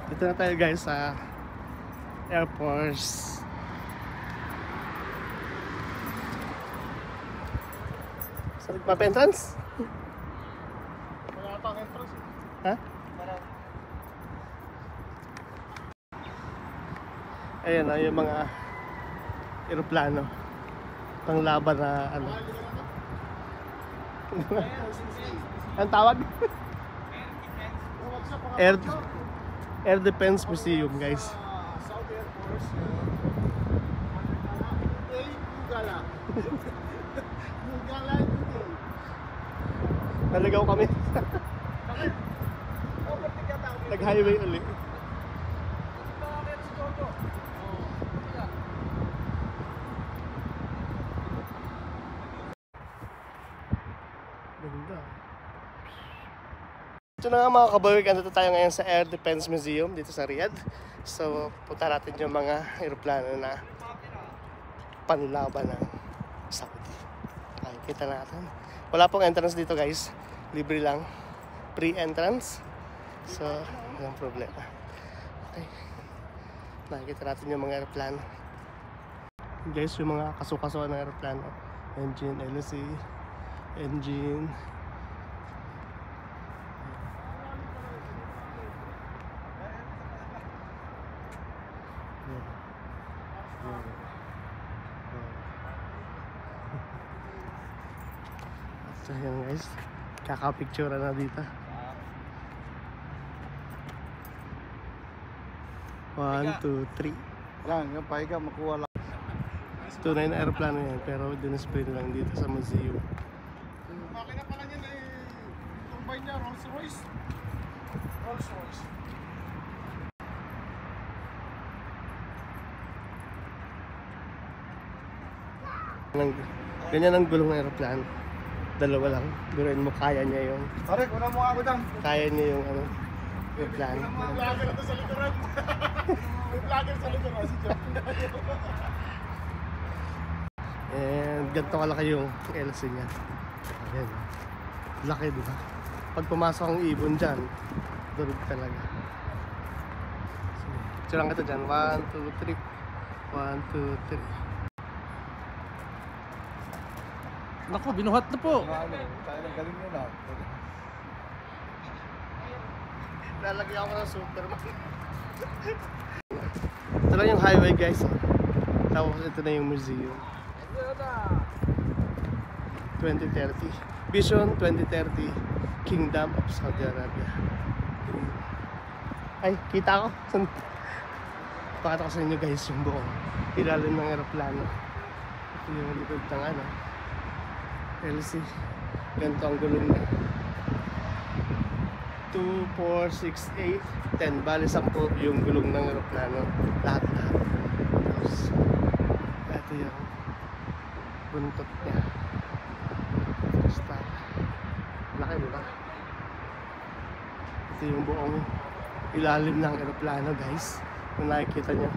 Dito na tayo guys sa Air Force. Sa nagpa-entrance? Wala pang entrance. Ha? Ayan na yung mga eroplano panglaban na ano. Ang tawag? Air Defense Museum guys. South Air Force. Nugala. Nugala. Naligaw kami. Nag-highway ulit. Ganda. Ito na nga mga kabawig, andito tayo ngayon sa Air Defense Museum dito sa Riyadh. So, punta natin yung mga aeroplano na panlaban ng Saudi. Okay, kita natin. Wala pong entrance dito guys. Libre lang. Pre-entrance. So, walang problema. Okay. Nakikita natin yung mga aeroplano. Guys, yung mga kasukasuan ng aeroplano. Engine, LC, engine. So yan guys, kakapicture na dito. 1, 2, 3. Yan, yung pahiga makuha lang. Tunay na aeroplano yan, pero dinisplay lang dito sa museum. Makina pala niyan ay tumbay niya, Rolls Royce. Rolls Royce. Ganyan ang gulong ng aeroplano. Dalawa lang. Guruin mo, kaya niya yung... Pare, kuna mo ako dang. Kaya niya yung ano, aeroplano. May vlogger na to sa likuran. May vlogger sa likuran si John. And ganito kalaki yung LC niya. Ayan. Laki, di ba? Pag pumasok ang ibon dyan, durog talaga. So, lang kita dyan. 1, 2, 3. 1, 2, 3. Naku, binuhat na po. Tayo ng galing yun ah. Lalagyan ako ng Superman. Ito lang yung highway guys. Tapos ito na yung museum. 2030. Vision 2030. Kingdom of Saudi Arabia. Ay, kita ko. Pakita ko sa inyo guys yung buong ilalim ng aeroplano. Ito yung likod ng ano, LC. Ganito ang gulong niya. 2, 4, 6, 8, 10. Bali 10 yung gulong ng aeroplano. Lahat-lahat. Tapos, ito yung buntot niya. Basta, laki diba? Ito yung buong ilalim ng aeroplano guys. Kung nakikita nyo.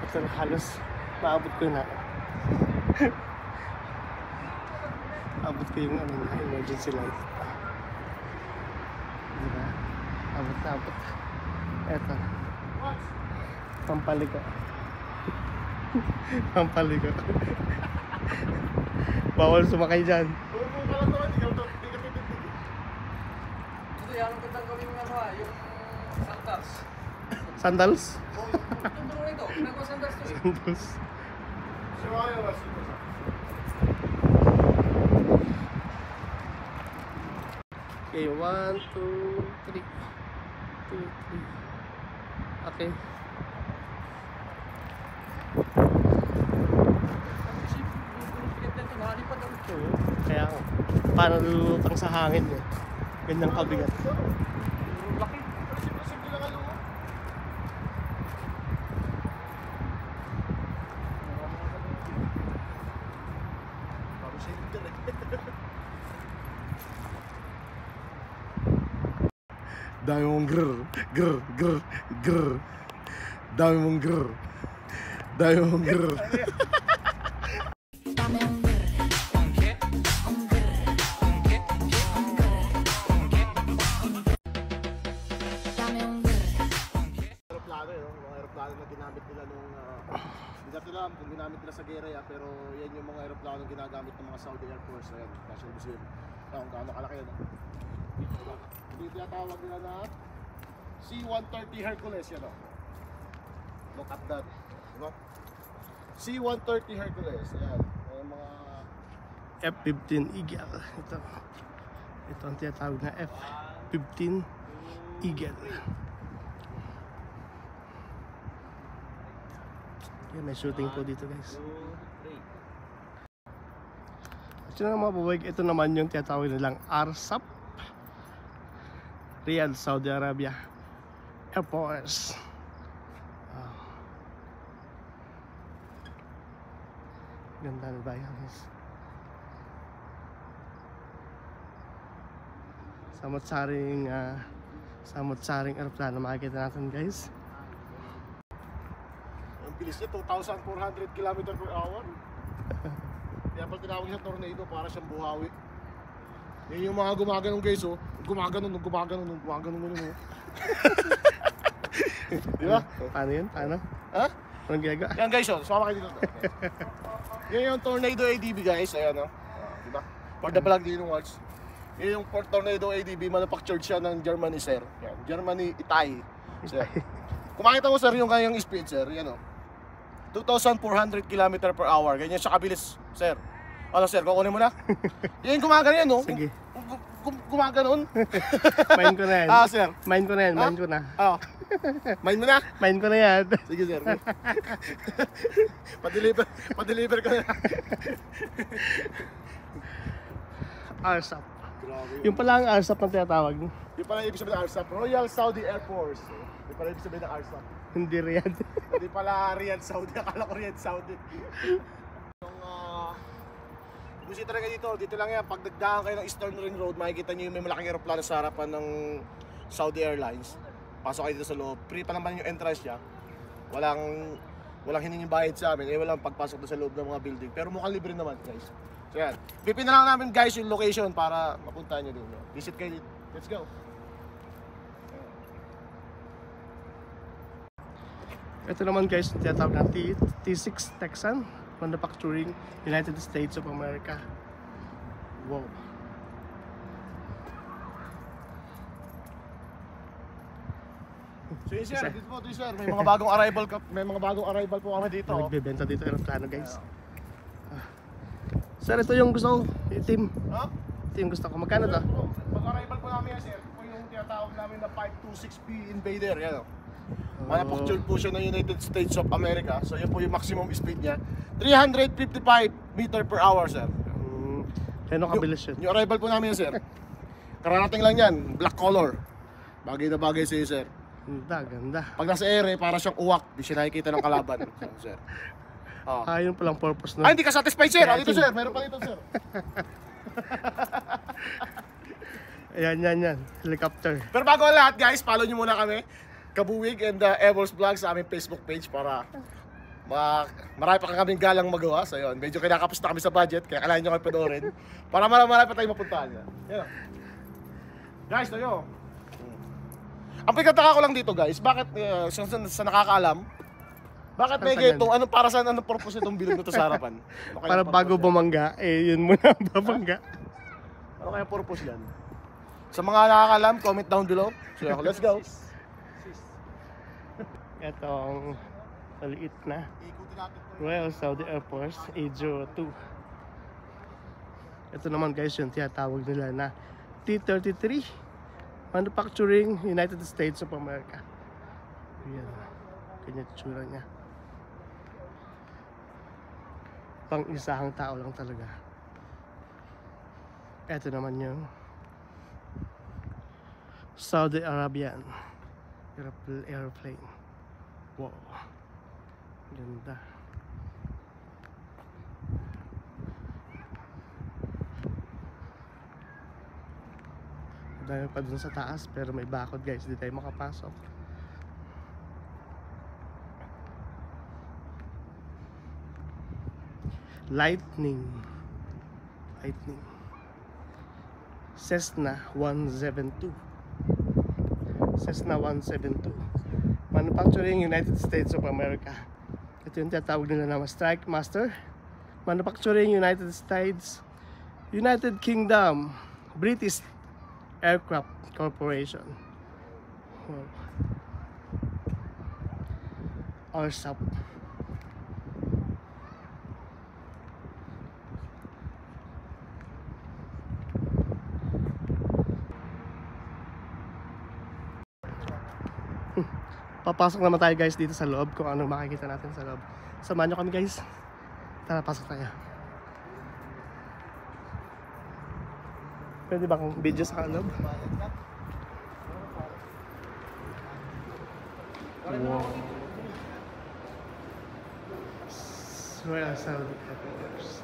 Ito halos maabot ko na. Abot ko yung ano, emergency light. Diba? Abot na abot. Eto. Pampaligo. Pampaligo. Bawal sumakay dyan. Bubo ka lang naman, hindi ka titigil. Ito yan, ang gandang gawin ng ano yung sandals. Sandals? Itong tulong ito, ginagawa sandals to. Sandals. So, ayaw ba siya? Okay, 1, 2, 3. 2, 3. Okay. Kaya paano lulutang sa hangin eh. Ganyang kabigat. Laki. Simple lang ano. Parang silip dyan eh. Dami mong grr, grr, grr, grr. Dami mong grr. Dami mong grr. Dame un aeroplano na ginamit nila nung hindi natin alam kung ginamit nila sa gera pero yan yung mga aeroplano ginagamit ng mga Saudi Air Force. Ayan, National Museum. Kung gaano kalaki yan. Hindi tinatawag nila na C-130 Hercules yan. Look at that. Diba? C-130 Hercules. Ayan. Ayan mga F-15 Eagle. Ito ang tinatawag na F-15 Eagle. Yan, may shooting po dito guys. At yun mga babayg, ito naman yung tinatawag nilang ARSAP, Riyadh, Saudi Arabia Air Force. Ganda na ba yan guys? Samot-saring aeroplano makikita natin guys. ang bilis niya, 2,400 km/h. Kaya pag tinawag siya tornado, para siyang buhawi. Yan yung mga gumaganong guys, oh. Gumaganon. Di ba? Paano yun? Paano? Ha? Anong ginagawa? Yan guys, oh. Sumama kayo dito. Yan yung Tornado ADB guys. Ayan, oh. Diba? For the vlog din yung watch. Yan yung Tornado ADB. Manufactured siya ng Germany, sir. Yan. Germany, Itay. Sir. Kung makita mo, sir, yung kanyang speed, sir. Yan, oh. 2,400 km/h. Ganyan siya kabilis, sir. Ano, sir? Kukunin mo na? Yan, gumagano yan, no? Sige. Gumaganon. Main ko na yan. Sir. Main ko na yan. Main ko na. Main mo na? Main ko na yan. Sige, sir. Pa-deliver ka na. ARSAP. Grabe. Yung pala ang ARSAP na tinatawag. Yung pala ibig sabihin ng ARSAP, Royal Saudi Air Force. Yung pala ibig sabihin ng ARSAP. Hindi Riyadh. Hindi pala Riyadh Saudi, akala ko Riyadh Saudi. Busy talaga dito lang yan. Pag nagdaan kayo ng Eastern Ring Road, makikita nyo yung may malaking aeroplano sa harapan ng Saudi Airlines. Pasok kayo dito sa loob. Free pa naman yung entrance niya. Walang hiningin bayad sa amin. Walang pagpasok doon sa loob ng mga building. Pero mukhang libre naman guys. So yan. Pipin na lang namin guys yung location para mapuntahan nyo doon. Visit kayo dito. Let's go. Ito naman guys, tinatawag na T6 Texan Manufacturing, United States of America. Wow. So yun sir, dito po sir. May mga bagong arrival po kami dito. Nagbebenta dito aeroplano guys. Sir, ito yung gusto ko. Itim. Ha? Ito yung gusto ko. Magkano to? Pag-arrival po namin yan sir, ito po yung tinatawag namin na 526P Invader. Yan o. Manufactured po siya ng United States of America. So yan po yung maximum speed niya. 355 m/h sir. Kaya kabilis yun? Yung arrival po namin yan sir. Kararating lang yan, black color. Bagay na bagay sa'yo sir. Ganda. Pag nasa ere, para siyang uwak. Di siya nakikita ng kalaban. Sir. Yun palang purpose nun. Ay, hindi ka satisfied sir. Dito sir, meron pa dito sir. Yan. Helicopter. Pero bago ang lahat guys, follow nyo muna kami. Kabuwig and Evers Vlog sa aming Facebook page para marami pa kaming galang magawa. So yun, medyo kinakapos na kami sa budget, kaya kailangan nyo kami panoorin. Para marami pa tayong mapuntahan. Yan. Guys, tayo. Ang pagkataka ko lang dito guys, bakit sa nakakaalam, bakit may ganitong, para saan, anong purpose itong bilog na to sa harapan? Para bago bumangga, yun muna ang babangga. Ano kaya purpose yan? Sa mga nakakaalam, comment down below. So let's go. Itong maliit na Royal Saudi Air Force A02. Ito naman guys yung tinatawag nila na T-33 Manufacturing United States of America. Ayan. Ganyan tsura niya. Pang isahang tao lang talaga. Ito naman yung Saudi Arabian airplane. Wow. Ganda. Dahil pa dun sa taas pero may bakod guys, di tayo makapasok. Lightning Cessna 172. Manufacturing United States of America. Ito yung tinatawag nila na Strike Master. Manufacturing United States, United Kingdom, British Aircraft Corporation. Our shop. Papasok naman tayo guys dito sa loob kung anong makikita natin sa loob. Samahan nyo kami guys. Tara, pasok tayo. Pwede ba kung video sa loob? Wow. Royal Saudi Headquarters.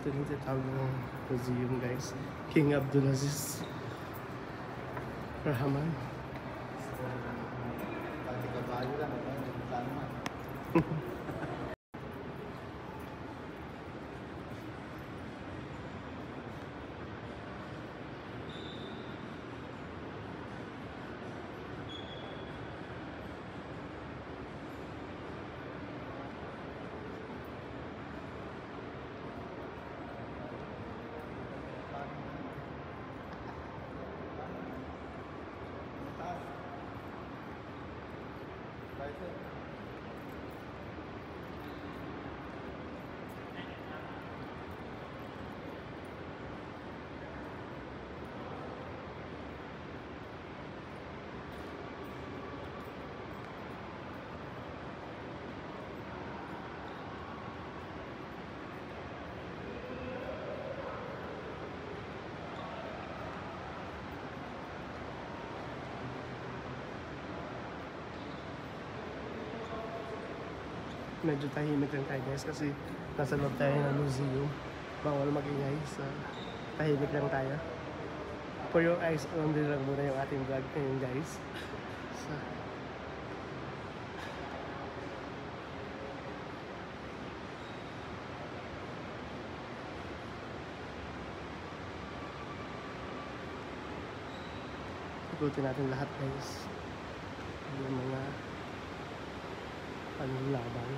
Ito yung tinatawag ng museum guys. King Abdulaziz Rahman. Medyo tahimik lang tayo guys kasi nasa loob tayo ng museum. Bawal magingay, so tahimik lang tayo. For your eyes only lang muna yung ating vlog ngayon guys. So, ikutin natin lahat guys. Yung mga laban.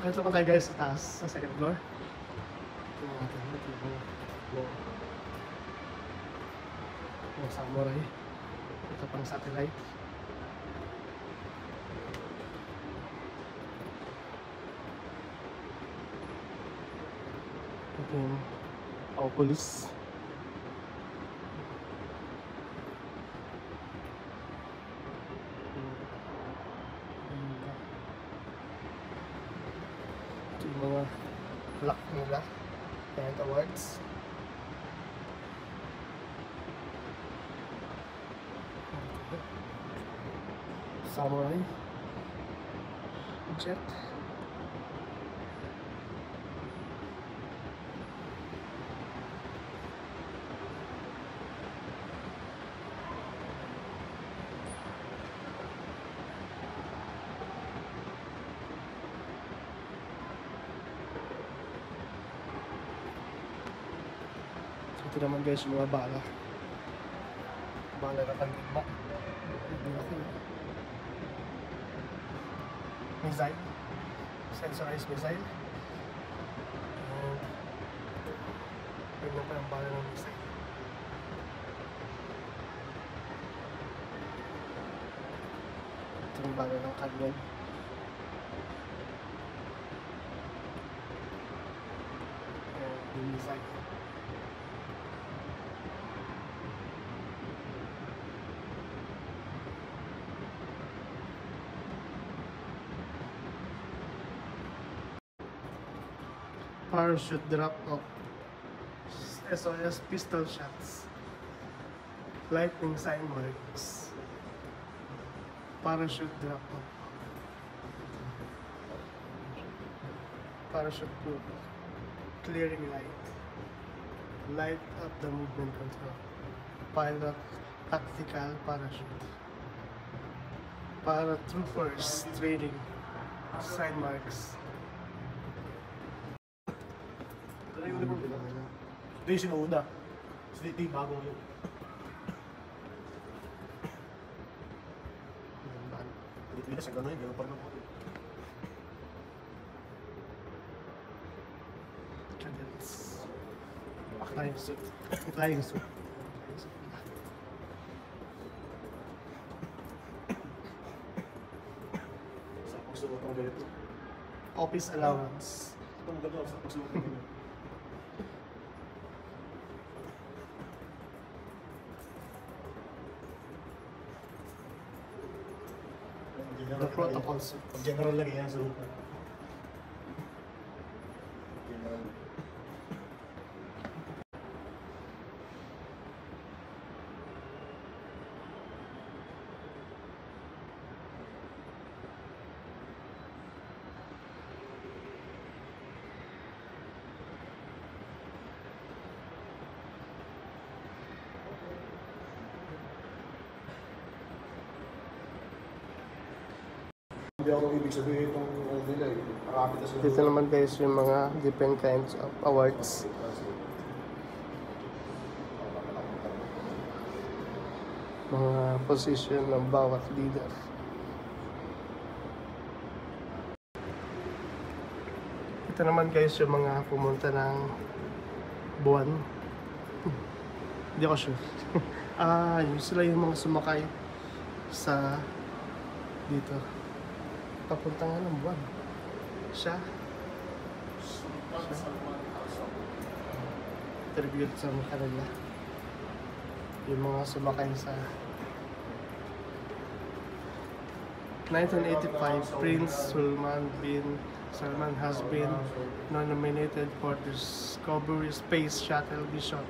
Okay, so tayo guys sa taas, sa second floor. Tingnan natin, ito yung samurai. Ito pang satellite. Ito yung Oculus. Mga lock nila and awards. Samurai jet. Ito naman guys yung mga bala bala na pagdigma. Missile. Sensorized missile. Ganyan pa yung bala ng missile. Ito yung bala ng canyon. Yung missile. Parachute drop off. SOS pistol shots. Lightning sign marks. Parachute drop off. Parachute group. Clearing light. Light up the movement control. Pilot tactical parachute. Paratroopers training. Sign marks. Ito yung uniform nila. Ito yung sinuuna. Ito yung bago yun. Pilipinas, ang gano'n yun. Gano'n pa rin ako. Cadets. Flying suit. Flying suit. Sa pagsuot ng ganito. Office allowance. Ito maganda sa pagsuot ng ganito. The protocol suit. Pag general lagi yan sa upan. Hindi ako ibig sabihin itong nila eh. Nakapit na sila. Dito naman guys yung mga different kinds of awards. Mga position ng bawat leader. Ito naman guys yung mga pumunta ng buwan. Hindi ako sure. Yun sila yung mga sumakay sa dito. Papunta nga ng buwan. Siya. Tribute sa mga kanila. Yung mga sumakay sa 1985, Prince Salman has been nominated for the Discovery Space Shuttle mission.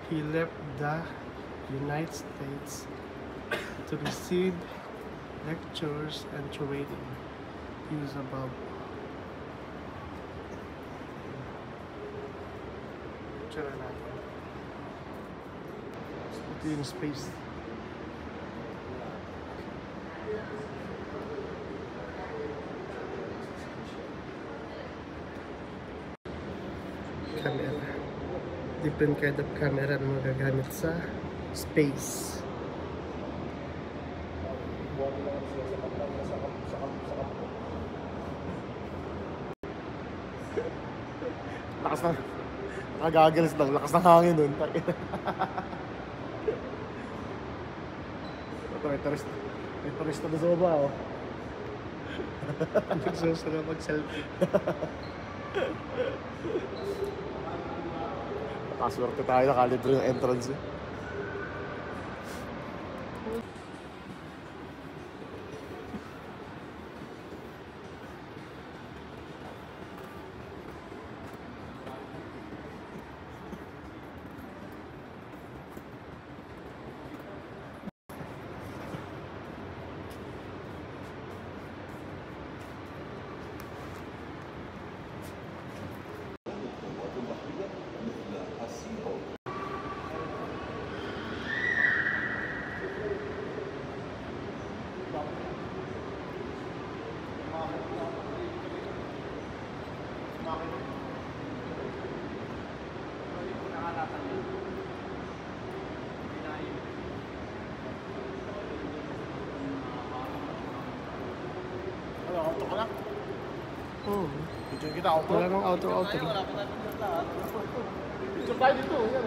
He left the United States to receive lectures and training. Use above. Tsura natin. Ito yung space. Camera. Different kind of camera na magagamit sa space. Lakas na. Nakagagals lang. Lakas ng hangin nun. Ito, may turista na sa baba, oh. Nagsusara mag-selfie. Nakaswerte tayo. Nakalibre yung entrance, eh. auto ka na. Hmm. Video kita, auto. Wala nang auto. Video tayo dito, yan.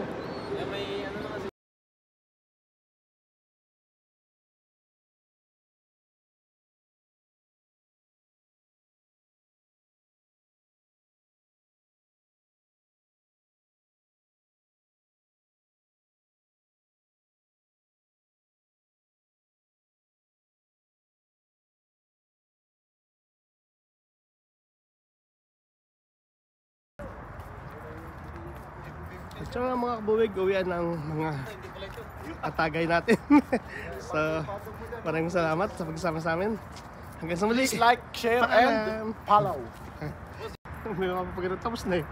So mga kabuwig, uwian ng mga atagay natin. So maraming salamat sa pagsama sa amin. Hanggang sa muli. Please like, share, and Paalam. follow. May mga papagano tapos na eh.